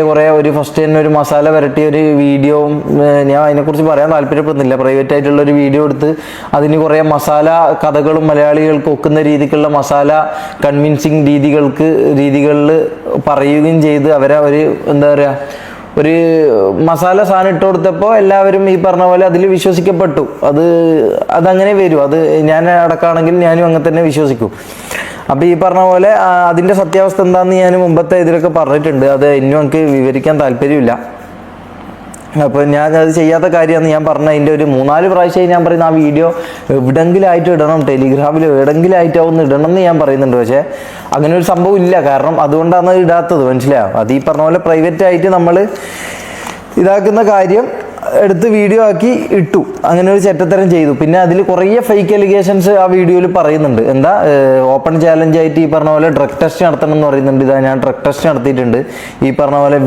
കുറേ ഒരു ഫസ്റ്റ് തന്നെ ഒരു മസാല വരട്ടിയ ഒരു വീഡിയോ ഞാൻ അതിനെക്കുറിച്ച് പറയാൻ താല്പര്യപ്പെടുന്നില്ല. പ്രൈവറ്റ് ആയിട്ടുള്ള ഒരു വീഡിയോ എടുത്ത് അതിന് കുറേ മസാല കഥകളും മലയാളികൾക്ക് ഒക്കുന്ന രീതിക്കുള്ള മസാല കൺവിൻസിങ് രീതികളിൽ പറയുകയും ചെയ്ത് അവരെ ഒരു എന്താ പറയുക ഒരു മസാല സാധനം ഇട്ട് കൊടുത്തപ്പോൾ എല്ലാവരും ഈ പറഞ്ഞ പോലെ അതിൽ വിശ്വസിക്കപ്പെട്ടു. അതങ്ങനെ വരും. അത് ഞാൻ അടക്കമാണെങ്കിൽ ഞാനും അങ്ങനെ തന്നെ വിശ്വസിക്കും. അപ്പോൾ ഈ പറഞ്ഞ പോലെ അതിൻ്റെ സത്യാവസ്ഥ എന്താണെന്ന് ഞാൻ മുമ്പത്തെ ഇതിലൊക്കെ പറഞ്ഞിട്ടുണ്ട്. അത് ഇന്നും എനിക്ക് വിവരിക്കാൻ താല്പര്യമില്ല. അപ്പോൾ ഞാൻ അത് ചെയ്യാത്ത കാര്യമാണ് ഞാൻ പറഞ്ഞ. അതിൻ്റെ ഒരു 3-4 പ്രാവശ്യമായി ഞാൻ പറയുന്ന ആ വീഡിയോ എവിടെങ്കിലും ആയിട്ട് ഇടണം, ടെലിഗ്രാമിൽ എവിടെങ്കിലും ആയിട്ടാവുന്ന ഇടണം എന്ന് ഞാൻ പറയുന്നുണ്ട്. പക്ഷേ അങ്ങനെ ഒരു സംഭവം ഇല്ല. കാരണം അതുകൊണ്ടാണ് ഇടാത്തത്. മനസ്സിലായോ? അത് ഈ പറഞ്ഞ പോലെ പ്രൈവറ്റ് ആയിട്ട് നമ്മൾ ഇതാക്കുന്ന കാര്യം എടുത്ത് വീഡിയോ ആക്കി ഇട്ടു. അങ്ങനെ ഒരു ചെറ്റത്തരം ചെയ്തു. പിന്നെ അതിൽ കുറേ ഫേക്ക് അലിഗേഷൻസ് ആ വീഡിയോയിൽ പറയുന്നുണ്ട്. എന്താ ഓപ്പൺ ചാലഞ്ച് ആയിട്ട് ഈ പറഞ്ഞ പോലെ ഡ്രഗ് ടെസ്റ്റ് നടത്തണം എന്ന് പറയുന്നുണ്ട്. ഞാൻ ഡ്രഗ് ടെസ്റ്റ് നടത്തിയിട്ടുണ്ട്. ഈ പറഞ്ഞ പോലെ